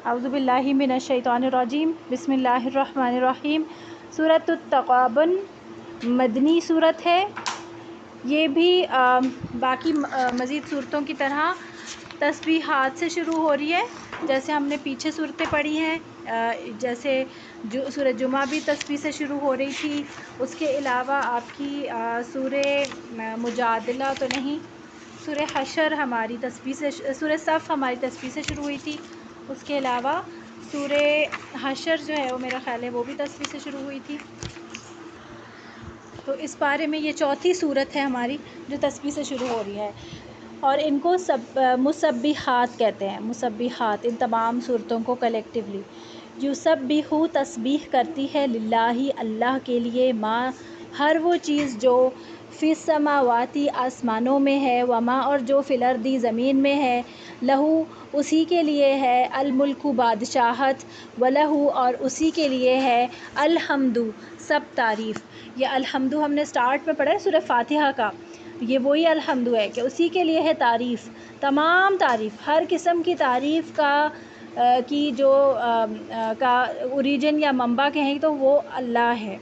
اعوذ باللہ من الشیطان الرجیم بسم اللہ الرحمن الرحیم۔ سورۃ التغابن مدنی صورت ہے۔ یہ بھی باقی مزید صورتوں کی طرح تسبیحات سے شروع ہو رہی ہے، جیسے ہم نے پیچھے صورتیں پڑھی ہیں، جیسے سورۃ جمعہ بھی تسبیح سے شروع ہو رہی تھی۔ اس کے علاوہ آپ کی سورہ مجادلہ تو نہیں، سورہ حشر ہماری تسبیح سے، سورہ صف ہماری تسبیح سے شروع ہوئی تھی۔ اس کے علاوہ سورہ حشر جو ہے وہ میرا خیال ہے وہ بھی تسبیح سے شروع ہوئی تھی۔ تو اس بارے میں یہ چوتھی صورت ہے ہماری جو تسبیح سے شروع ہو رہی ہے، اور ان کو مسبحات کہتے ہیں۔ مسبحات ان تمام صورتوں کو کلیکٹیولی۔ یسبح تسبیح کرتی ہے، للہ اللہ کے لیے، ما ہر وہ چیز جو فی السماواتی آسمانوں میں ہے، وما اور جو فی الارض زمین میں ہے، لہو اسی کے لیے ہے، الملک بادشاہت، ولہو اور اسی کے لیے ہے، الحمد سب تعریف۔ یہ الحمد ہم نے سٹارٹ میں پڑھا ہے سورہ فاتحہ کا، یہ وہی الحمد ہے کہ اسی کے لیے ہے تعریف، تمام تعریف، ہر قسم کی تعریف کی جو کا اوریجن یا منبع کہیں تو وہ اللہ ہے۔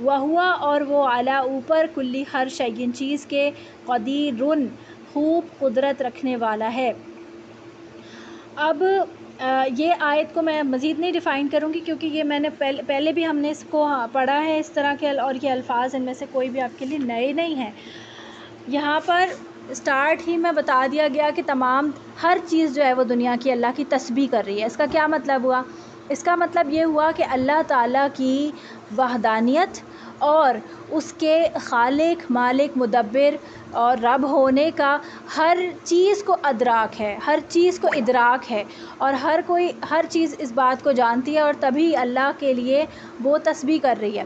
وہوا اور وہ اعلیٰ اوپر، کلی ہر شیئن چیز کے، قدیرن خوب قدرت رکھنے والا ہے۔ اب یہ آیت کو میں مزید نہیں ڈیفائن کروں گی، کیونکہ یہ میں نے پہلے بھی ہم نے اس کو پڑھا ہے اس طرح کے، اور یہ الفاظ ان میں سے کوئی بھی آپ کے لیے نئے نہیں ہیں۔ یہاں پر سٹارٹ ہی میں بتا دیا گیا کہ تمام ہر چیز جو ہے وہ دنیا کی اللہ کی تسبیح کر رہی ہے۔ اس کا کیا مطلب ہوا؟ اس کا مطلب یہ ہوا کہ اللہ تعالیٰ کی وحدانیت اور اس کے خالق، مالک، مدبر اور رب ہونے کا ہر چیز کو ادراک ہے، ہر چیز کو ادراک ہے، اور ہر چیز اس بات کو جانتی ہے، اور تبھی اللہ کے لیے وہ تسبیح کر رہی ہے۔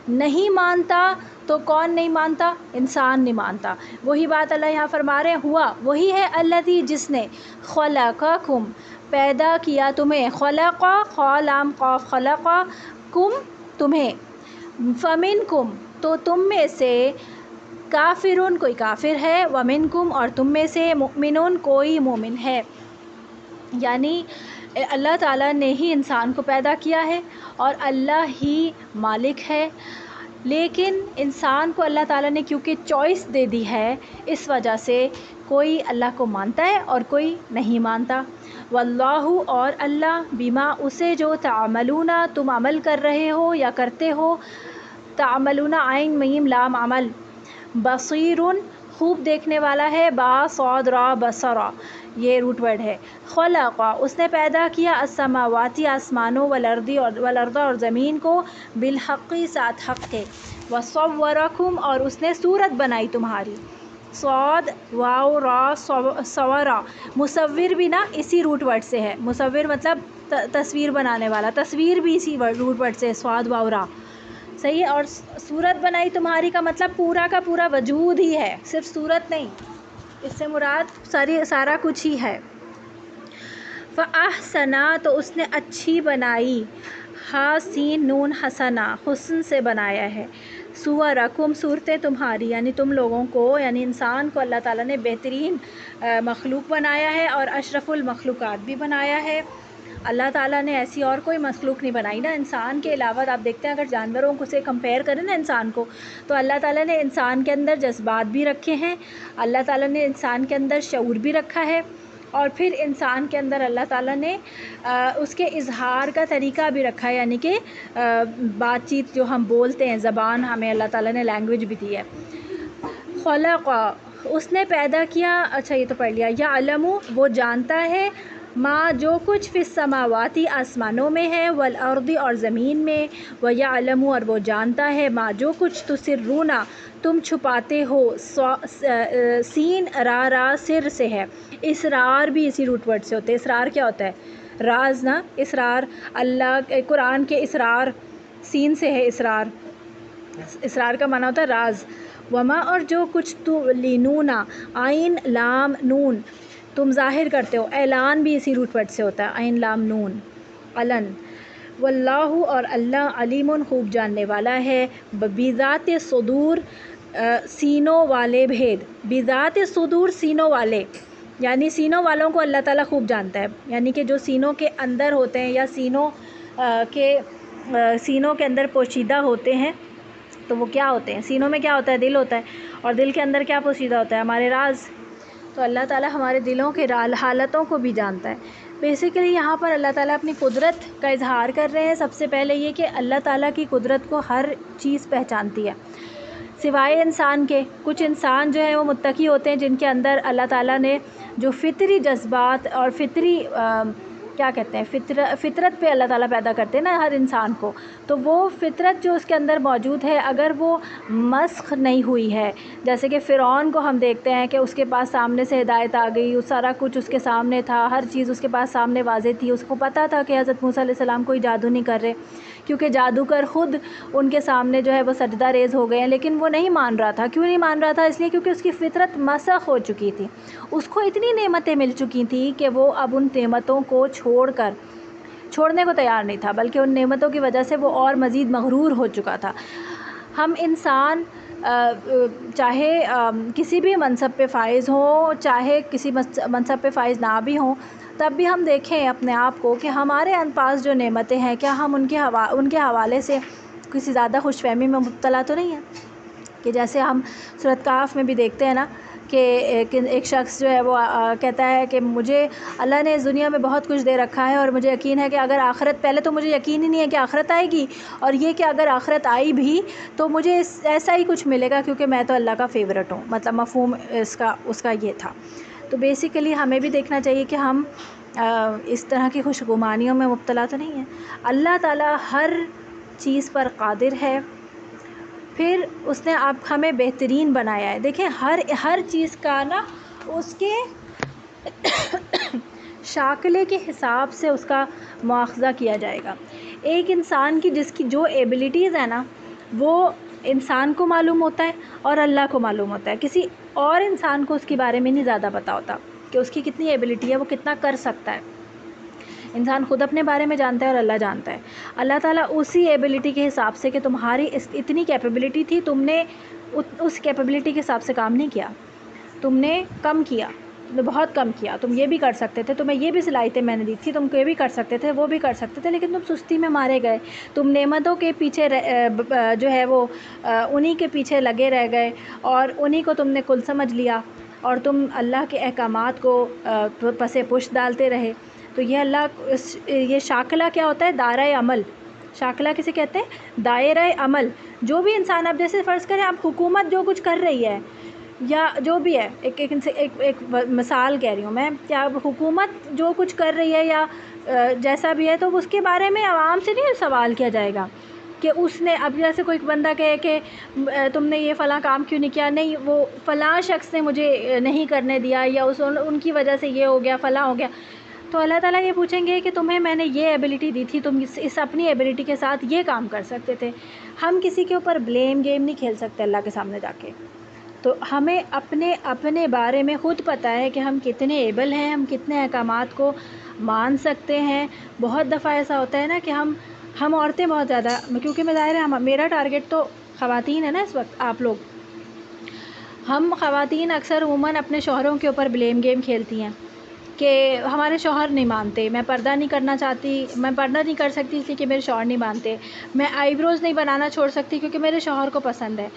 نہیں مانتا تو کون نہیں مانتا؟ انسان نہیں مانتا۔ وہی بات اللہ یہاں فرما رہے ہیں، ہوا وہی ہے الذی جس نے، خلقکم پیدا کیا تمہیں، خلق خا لام قاف خلقکم تمہیں، فمنکم تو تم میں سے، کافرون کوئی کافر ہے، ومنکم اور تم میں سے، مؤمنون کوئی مومن ہے۔ یعنی اللہ تعالیٰ نے ہی انسان کو پیدا کیا ہے اور اللہ ہی مالک ہے، لیکن انسان کو اللہ تعالیٰ نے کیونکہ چوائس دے دی ہے، اس وجہ سے کوئی اللہ کو مانتا ہے اور کوئی نہیں مانتا۔ واللہ اور اللہ، بما اسے جو، تعملون تم عمل کر رہے ہو یا کرتے ہو، تعملون عین میم لام عمل، بصیر خوب دیکھنے والا ہے، با صاد را بصرا یہ روٹ ورڈ ہے۔ خلق اس نے پیدا کیا، السماواتی آسمانوں، والارض اور زمین کو، بالحق ساتھ حق کے، وصورکم اور اس نے صورت بنائی تمہاری، صاد واو را صورا، مصور بھی نا اسی روٹ ورڈ سے ہے، مصور مطلب تصویر بنانے والا، تصویر بھی اسی روٹ ورڈ سے، صاد واو را، صحیح ہے۔ اور صورت بنائی تمہاری کا مطلب پورا کا پورا وجود ہی ہے، صرف صورت نہیں، اس سے مراد سارا کچھ ہی ہے۔ فَأَحْسَنَ تو اس نے اچھی بنائی، حسین نون حسنا حسن سے بنایا ہے، صورکم صورتیں تمہاری، یعنی تم لوگوں کو، یعنی انسان کو اللہ تعالیٰ نے بہترین مخلوق بنایا ہے اور اشرف المخلوقات بھی بنایا ہے۔ اللہ تعالیٰ نے ایسی اور کوئی مخلوق نہیں بنائی نا انسان کے علاوہ۔ آپ دیکھتے ہیں اگر جانوروں کو سے کمپیئر کریں نا انسان کو، تو اللہ تعالیٰ نے انسان کے اندر جذبات بھی رکھے ہیں، اللہ تعالیٰ نے انسان کے اندر شعور بھی رکھا ہے، اور پھر انسان کے اندر اللہ تعالیٰ نے اس کے اظہار کا طریقہ بھی رکھا ہے، یعنی کہ بات چیت جو ہم بولتے ہیں، زبان ہمیں اللہ تعالیٰ نے لینگویج بھی دی ہے۔ خلق اس نے پیدا کیا، اچھا یہ تو پڑھ لیا، یعلم وہ جانتا ہے، ما جو کچھ فی السماواتی آسمانوں میں ہے، والارض اور زمین میں، ویعلم اور وہ جانتا ہے، ما جو کچھ تسرون تم چھپاتے ہو، سین را سر سے ہے، اسرار بھی اسی روٹ ورڈ سے ہوتے ہیں۔ اسرار کیا ہوتا ہے؟ راز نا، اسرار اللہ قرآن کے اسرار سین سے ہے، اسرار، اسرار کا معنی ہوتا ہے راز۔ وما اور جو کچھ تعلنون عین لام نون تم ظاہر کرتے ہو، اعلان بھی اسی روٹ ورڈ سے ہوتا ہے، عین لام نون علن۔ واللہ اور اللہ، علیم خوب جاننے والا ہے، بذات صدور سینوں والے بھید، بذات صدور سینوں والے، یعنی سینوں والوں کو اللہ تعالیٰ خوب جانتا ہے، یعنی کہ جو سینوں کے اندر ہوتے ہیں یا سینوں کے اندر پوشیدہ ہوتے ہیں، تو وہ کیا ہوتے ہیں؟ سینوں میں کیا ہوتا ہے؟ دل ہوتا ہے، اور دل کے اندر کیا پوشیدہ ہوتا ہے؟ ہمارے راز۔ تو اللہ تعالیٰ ہمارے دلوں کے حالتوں کو بھی جانتا ہے۔ بیسیکلی یہاں پر اللہ تعالیٰ اپنی قدرت کا اظہار کر رہے ہیں۔ سب سے پہلے یہ کہ اللہ تعالیٰ کی قدرت کو ہر چیز پہچانتی ہے سوائے انسان کے۔ کچھ انسان جو ہے وہ متقی ہوتے ہیں، جن کے اندر اللہ تعالیٰ نے جو فطری جذبات اور فطری کیا کہتے ہیں فطرت پہ اللہ تعالیٰ پیدا کرتے ہیں نا ہر انسان کو، تو وہ فطرت جو اس کے اندر موجود ہے، اگر وہ مسخ نہیں ہوئی ہے، جیسے کہ فرعون کو ہم دیکھتے ہیں کہ اس کے پاس سامنے سے ہدایت آ گئی، سارا کچھ اس کے سامنے تھا، ہر چیز اس کے پاس سامنے واضح تھی، اس کو پتہ تھا کہ حضرت موسیٰ علیہ السلام کوئی جادو نہیں کر رہے، کیونکہ جادوگر خود ان کے سامنے جو ہے وہ سجدہ ریز ہو گئے ہیں، لیکن وہ نہیں مان رہا تھا۔ کیوں نہیں مان رہا تھا؟ اس لیے کیونکہ اس کی فطرت مسخ ہو چکی تھی، اس کو اتنی نعمتیں مل چکی تھیں کہ وہ اب ان نعمتوں کو چھوڑنے کو تیار نہیں تھا، بلکہ ان نعمتوں کی وجہ سے وہ اور مزید مغرور ہو چکا تھا۔ ہم انسان چاہے کسی بھی منصب پہ فائز ہوں، چاہے کسی منصب پہ فائز نہ بھی ہوں، تب بھی ہم دیکھیں اپنے آپ کو کہ ہمارے پاس جو نعمتیں ہیں، کیا ہم ان کے حوالے سے کسی زیادہ خوش فہمی میں مبتلا تو نہیں ہیں؟ کہ جیسے ہم سورۃ کہف میں بھی دیکھتے ہیں نا کہ ایک شخص جو ہے وہ کہتا ہے کہ مجھے اللہ نے اس دنیا میں بہت کچھ دے رکھا ہے، اور مجھے یقین ہے کہ اگر آخرت، پہلے تو مجھے یقین ہی نہیں ہے کہ آخرت آئے گی، اور یہ کہ اگر آخرت آئی بھی تو مجھے ایسا ہی کچھ ملے گا کیونکہ میں تو اللہ کا فیورٹ ہوں۔ مطلب مفہوم اس کا یہ تھا۔ تو بیسیکلی ہمیں بھی دیکھنا چاہیے کہ ہم اس طرح کی خوش گمانیوں میں مبتلا تو نہیں ہیں۔ اللہ تعالیٰ ہر چیز پر قادر ہے، پھر اس نے ہمیں بہترین بنایا ہے۔ دیکھیں ہر چیز کا نا اس کے شاکلے کے حساب سے اس کا مواخذہ کیا جائے گا۔ ایک انسان کی جس کی جو ایبلٹیز ہیں نا، وہ انسان کو معلوم ہوتا ہے اور اللہ کو معلوم ہوتا ہے، کسی اور انسان کو اس کے بارے میں نہیں زیادہ پتہ ہوتا کہ اس کی کتنی ایبلٹی ہے، وہ کتنا کر سکتا ہے۔ انسان خود اپنے بارے میں جانتا ہے اور اللہ جانتا ہے۔ اللہ تعالیٰ اسی ایبلٹی کے حساب سے کہ تمہاری اتنی کیپیبلٹی تھی، تم نے اس کیپیبلٹی کے حساب سے کام نہیں کیا، تم نے کم کیا، تم نے بہت کم کیا۔ تم یہ بھی کر سکتے تھے، تمہیں یہ بھی صلاحیتیں میں نے دی تھی، تم یہ بھی کر سکتے تھے، وہ بھی کر سکتے تھے، لیکن تم سستی میں مارے گئے، تم نعمتوں کے پیچھے جو ہے وہ انہی کے پیچھے لگے رہ گئے، اور انہی کو تم نے کل سمجھ لیا، اور تم اللہ کے احکامات کو پس پشت ڈالتے رہے۔ تو یہ شاکلہ کیا ہوتا ہے؟ دائرۂ عمل۔ شاکلہ کسے کہتے ہیں؟ دائرۂ عمل۔ جو بھی انسان، اب جیسے فرض کریں اب حکومت جو کچھ کر رہی ہے یا جو بھی ہے، ایک مثال کہہ رہی ہوں میں، کیا حکومت جو کچھ کر رہی ہے یا جیسا بھی ہے، تو اس کے بارے میں عوام سے نہیں سوال کیا جائے گا کہ اس نے، اب جیسے کوئی بندہ کہے کہ تم نے یہ فلاں کام کیوں نہیں کیا، نہیں وہ فلاں شخص نے مجھے نہیں کرنے دیا، یا ان کی وجہ سے یہ ہو گیا، فلاں ہو گیا، تو اللہ تعالیٰ یہ پوچھیں گے کہ تمہیں میں نے یہ ایبلٹی دی تھی، تم اس اپنی ایبلٹی کے ساتھ یہ کام کر سکتے تھے۔ ہم کسی کے اوپر بلیم گیم نہیں کھیل سکتے اللہ کے سامنے جا کے۔ تو ہمیں اپنے بارے میں خود پتہ ہے کہ ہم کتنے ایبل ہیں، ہم کتنے احکامات کو مان سکتے ہیں۔ بہت دفعہ ایسا ہوتا ہے نا کہ ہم عورتیں بہت زیادہ، کیونکہ میں ظاہر ہے میرا ٹارگٹ تو خواتین ہے نا اس وقت، آپ لوگ، ہم خواتین اکثر عموماً اپنے شوہروں کے اوپر بلیم گیم کھیلتی ہیں کہ ہمارے شوہر نہیں مانتے، میں پردہ نہیں کرنا چاہتی، میں پردہ نہیں کر سکتی اس لیے کہ میرے شوہر نہیں مانتے، میں آئی بروز نہیں بنانا چھوڑ سکتی کیونکہ میرے شوہر کو پسند ہے۔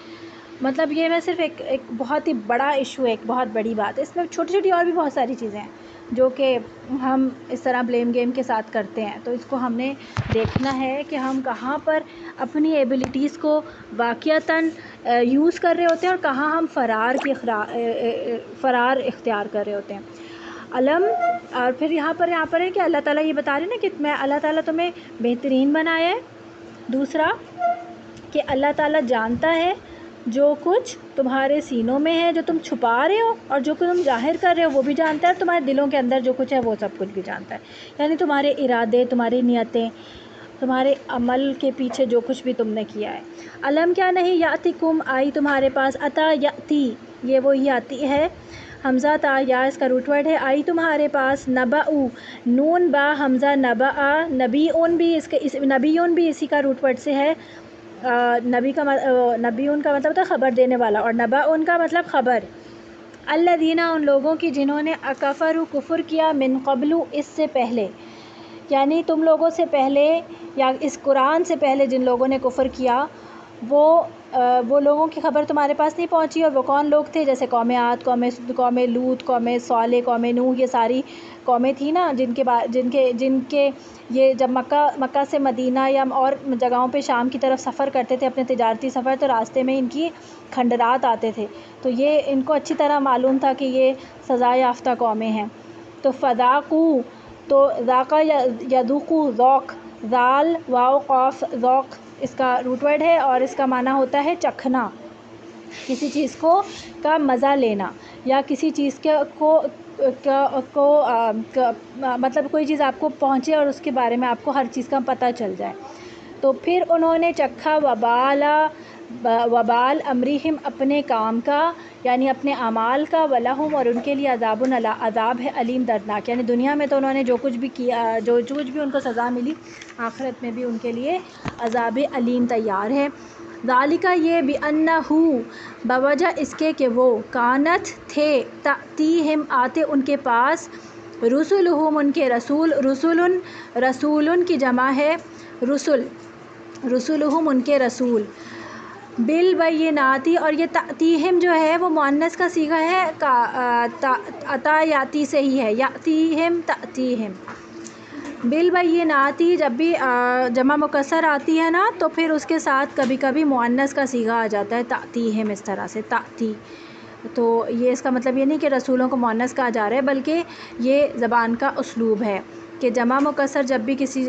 مطلب یہ میں صرف ایک بہت ہی بڑا ایشو ہے، ایک بہت بڑی بات ہے، اس میں چھوٹی چھوٹی اور بھی بہت ساری چیزیں ہیں جو کہ ہم اس طرح بلیم گیم کے ساتھ کرتے ہیں۔ تو اس کو ہم نے دیکھنا ہے کہ ہم کہاں پر اپنی ایبلٹیز کو واقعتاً یوز کر رہے ہوتے ہیں اور کہاں ہم فرار اختیار کر رہے ہوتے ہیں۔ اور پھر یہاں پر ہے کہ اللہ تعالیٰ یہ بتا رہے ہیں نا کہ میں اللہ تعالیٰ تمہیں بہترین بنایا ہے۔ دوسرا کہ اللہ تعالیٰ جانتا ہے جو کچھ تمہارے سینوں میں ہے، جو تم چھپا رہے ہو، اور جو کچھ تم ظاہر کر رہے ہو وہ بھی جانتا ہے، اور تمہارے دلوں کے اندر جو کچھ ہے وہ سب کچھ بھی جانتا ہے۔ یعنی تمہارے ارادے، تمہاری نیتیں، تمہارے عمل کے پیچھے جو کچھ بھی تم نے کیا ہے۔ علم کیا نہیں یاتکم، آئی تمہارے پاس، عطا یاتی، یہ وہی آتی ہے، حمزہ تا یا اس کا روٹ ورڈ ہے، آئی تمہارے پاس، نبأ نون با حمزہ نبأ، نبیون بھی اسی کا روٹ ورڈ سے ہے۔ نبیون کا مطلب ہوتا ہے خبر دینے والا، اور نبأ کا مطلب خبر، الذین ان لوگوں کی جنہوں نے کفروا کفر کیا من قبل اس سے پہلے، یعنی تم لوگوں سے پہلے یا اس قرآن سے پہلے جن لوگوں نے کفر کیا وہ لوگوں کی خبر تمہارے پاس نہیں پہنچی. اور وہ کون لوگ تھے؟ جیسے قوم عاد، قوم لوط، قوم صالح، قوم نوح، یہ ساری قومیں تھیں نا جن کے یہ جب مکہ سے مدینہ یا اور جگہوں پہ شام کی طرف سفر کرتے تھے اپنے تجارتی سفر، تو راستے میں ان کی کھنڈرات آتے تھے، تو یہ ان کو اچھی طرح معلوم تھا کہ یہ سزا یافتہ قومیں ہیں. تو فذاقوا، تو ذاقہ یذوقوا ذوق، ذال واو قاف ذوق اس کا روٹ ورڈ ہے اور اس کا معنی ہوتا ہے چکھنا، کسی چیز کا مزہ لینا، یا کسی چیز کو مطلب کوئی چیز آپ کو پہنچے اور اس کے بارے میں آپ کو ہر چیز کا پتہ چل جائے. تو پھر انہوں نے چکھا وبال امرہم، اپنے کام کا یعنی اپنے اعمال کا، ولہم اور ان کے لیے عذاب ہے علیم دردناک. یعنی دنیا میں تو انہوں نے جو کچھ بھی کیا، جو کچھ بھی ان کو سزا ملی، آخرت میں بھی ان کے لیے عذاب علیم تیار ہے. ذالک یہ بأنہ، بوجہ اس کے کہ وہ کانت تھے، تأتیہم آتے ان کے پاس، رسلہم ان کے رسول، رسولن کی جمع ہے رسلہم ان کے رسول، بالبیناتی. اور یہ تأتیہم جو ہے وہ مؤنث کا صیغہ ہے، اتا یاتی سے ہی ہے، یاتیہم تأتیہم. بالبیناتی جب بھی جمع مکسر آتی ہے نا تو پھر اس کے ساتھ کبھی کبھی مؤنث کا صیغہ آ جاتا ہے، تأتیہم اس طرح سے تأتی. تو یہ اس کا مطلب یہ نہیں کہ رسولوں کو مؤنث کہا جا رہا ہے، بلکہ یہ زبان کا اسلوب ہے کہ جمع مکسر جب بھی کسی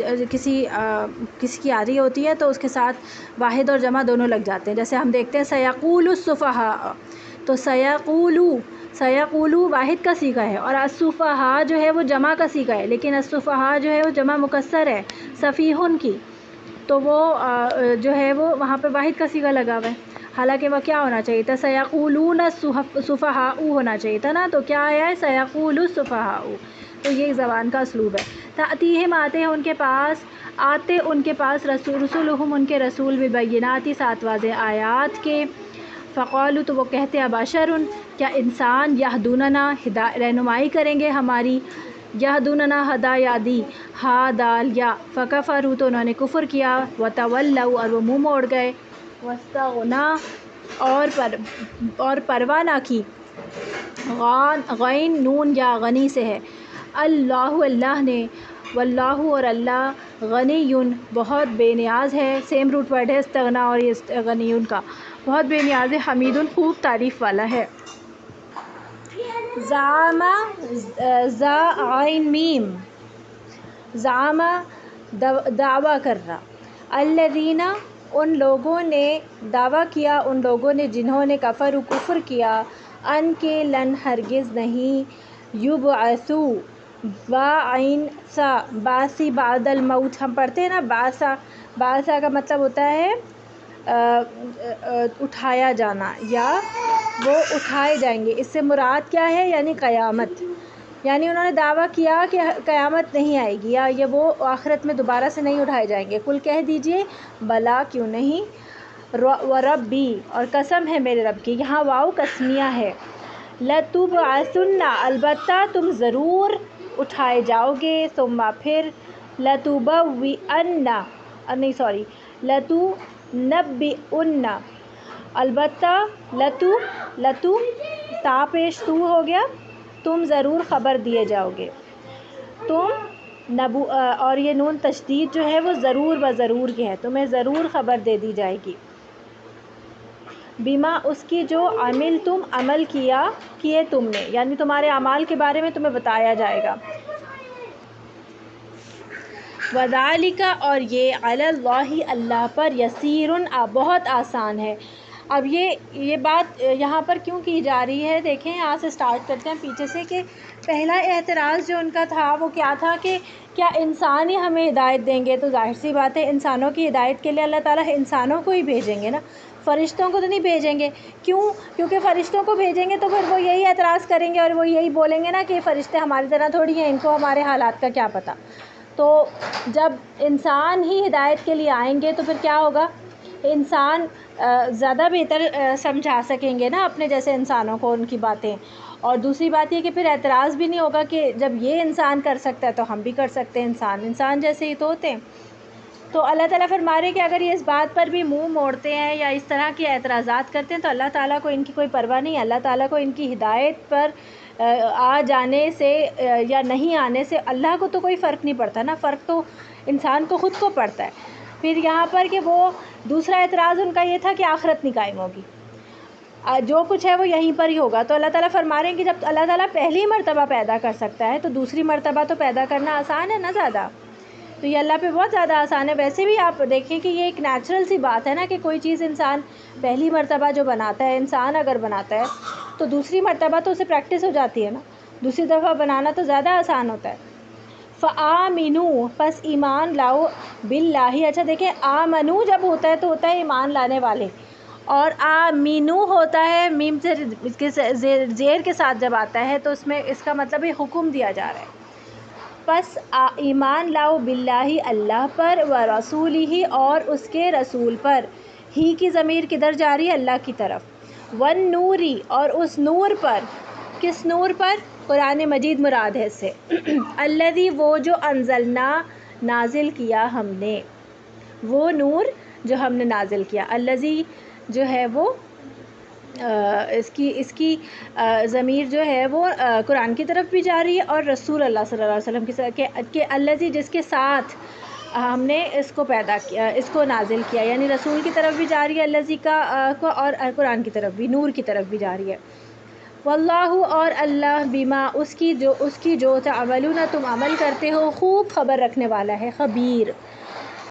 کی آ رہی ہوتی ہے تو اس کے ساتھ واحد اور جمع دونوں لگ جاتے ہیں. جیسے ہم دیکھتے ہیں سیقول السفہاء، تو سیقولو واحد کا صیغہ ہے، اور السفہاء جو ہے وہ جمع کا صیغہ ہے، لیکن السفہاء جو ہے وہ جمع مکسر ہے سفیہن کی، تو وہ جو ہے وہ وہاں پہ واحد کا صیغہ لگا ہوا ہے، حالانکہ وہ کیا ہونا چاہیے تھا؟ سیقولون السفہاء ہونا چاہیے تھا نا، تو کیا آیا ہے؟ سیقول السفہاء. تو یہ زبان کا اسلوب ہے. تأتیہم آتے ہیں ان کے پاس رسولہم ان کے رسول، بالبیناتی ساتھ واضح آیات کے. فقالوا تو وہ کہتے ہیں بشر، کیا انسان، یہدوننا رہنمائی کریں گے ہماری، یہدوننا ہدایادی ہا دال یا، فکفروا تو انہوں نے کفر کیا، وتولوا اور وہ منہ موڑ گئے، واستغنا اور پرواہ نہ کی. غین نون یا غنی سے ہے. اللہ نے، واللہ اور اللہ، غنی بہت بے نیاز ہے، سیم روٹ ورڈ ہے استغنا اور یہ غنی کا، بہت بے نیاز ہے، حمید خوب تعریف والا ہے. زعم زا عین میم، زعم دعویٰ کرنا، الذین ان لوگوں نے دعویٰ کیا، ان لوگوں نے جنہوں نے کفر کیا، ان کے لن ہرگز نہیں، یبعثوا با عین سا باسی بعد الموت، ہم پڑھتے ہیں نا باسا کا مطلب ہوتا ہے اٹھایا جانا، یا وہ اٹھائے جائیں گے. اس سے مراد کیا ہے؟ یعنی قیامت. یعنی انہوں نے دعویٰ کیا کہ قیامت نہیں آئے گی، یا یہ وہ آخرت میں دوبارہ سے نہیں اٹھائے جائیں گے. قل کہہ دیجئے بلا کیوں نہیں، وربی اور قسم ہے میرے رب کی، یہاں واو قسمیہ ہے، لتبعثن البتہ تم ضرور اٹھائے جاؤ گے، ثم پھر لتنبئن البتہ لتو تا پیش تو ہو گیا، تم ضرور خبر دیے جاؤ گے، اور یہ نون تشدید جو ہے وہ ضرور ضرور کی ہے، تمہیں ضرور خبر دے دی جائے گی، بما اس کی جو عمل تم عمل کیے تم نے، یعنی تمہارے اعمال کے بارے میں تمہیں بتایا جائے گا. وذالک اور یہ علی اللہ اللہ پر، یسیر بہت آسان ہے. اب یہ بات یہاں پر کیوں کی جا رہی ہے؟ دیکھیں یہاں سے سٹارٹ کرتے ہیں پیچھے سے، کہ پہلا اعتراض جو ان کا تھا وہ کیا تھا کہ کیا انسان ہی ہمیں ہدایت دیں گے؟ تو ظاہر سی بات ہے انسانوں کی ہدایت کے لیے اللہ تعالیٰ انسانوں کو ہی بھیجیں گے نا، فرشتوں کو تو نہیں بھیجیں گے. کیوں؟ کیونکہ فرشتوں کو بھیجیں گے تو پھر وہ یہی اعتراض کریں گے اور وہ یہی بولیں گے نا کہ فرشتے ہماری طرح تھوڑی ہیں، ان کو ہمارے حالات کا کیا پتہ. تو جب انسان ہی ہدایت کے لیے آئیں گے تو پھر کیا ہوگا؟ انسان زیادہ بہتر سمجھا سکیں گے نا اپنے جیسے انسانوں کو ان کی باتیں. اور دوسری بات یہ کہ پھر اعتراض بھی نہیں ہوگا کہ جب یہ انسان کر سکتا ہے تو ہم بھی کر سکتے ہیں، انسان جیسے ہی تو ہوتے ہیں. تو اللہ تعالیٰ فرما رہے کہ اگر یہ اس بات پر بھی منہ موڑتے ہیں یا اس طرح کے اعتراضات کرتے ہیں تو اللہ تعالیٰ کو ان کی کوئی پرواہ نہیں ہے. اللہ تعالیٰ کو ان کی ہدایت پر آ جانے سے یا نہیں آنے سے اللہ کو تو کوئی فرق نہیں پڑتا نا، فرق تو انسان کو خود کو پڑتا ہے. پھر یہاں پر کہ وہ دوسرا اعتراض ان کا یہ تھا کہ آخرت نہیں قائم ہوگی، جو کچھ ہے وہ یہیں پر ہی ہوگا. تو اللہ تعالیٰ فرما رہے ہیں کہ جب اللہ تعالیٰ پہلی مرتبہ پیدا کر سکتا ہے تو دوسری مرتبہ تو پیدا کرنا آسان ہے نا زیادہ. تو یہ اللہ پہ بہت زیادہ آسان ہے. ویسے بھی آپ دیکھیں کہ یہ ایک نیچرل سی بات ہے نا کہ کوئی چیز انسان پہلی مرتبہ جو بناتا ہے، انسان اگر بناتا ہے تو دوسری مرتبہ تو اسے پریکٹس ہو جاتی ہے نا، دوسری دفعہ بنانا تو زیادہ آسان ہوتا ہے. فآمنوا، پس ایمان لاؤ، باللہ. اچھا دیکھیں آمنو جب ہوتا ہے تو ہوتا ہے ایمان لانے والے، اور آمینو ہوتا ہے میم سے اس کے زیر کے ساتھ جب آتا ہے تو اس میں اس کا مطلب یہ حکم دیا جا رہا ہے. پس ایمان لاؤ باللہ اللہ پر، و رسولہ اور اس کے رسول پر. ہی کی ضمیر کدھر جا رہی ہے؟ اللہ کی طرف. والنوری اور اس نور پر. کس نور پر؟ قرآن مجید مراد ہے اس سے. الذی وہ جو انزلنا نازل کیا ہم نے، وہ نور جو ہم نے نازل کیا. الذی جو ہے وہ اس کی ضمیر جو ہے وہ قرآن کی طرف بھی جا رہی ہے اور رسول اللہ صلی اللہ علیہ وسلم کی کہ الذی جس کے ساتھ ہم نے اس کو پیدا کیا، اس کو نازل کیا، یعنی رسول کی طرف بھی جا رہی ہے الذی کا اور قرآن کی طرف بھی، نور کی طرف بھی جا رہی ہے. واللہ اور اللہ بما اس کی جو تعملون تم عمل کرتے ہو خوب خبر رکھنے والا ہے، خبیر.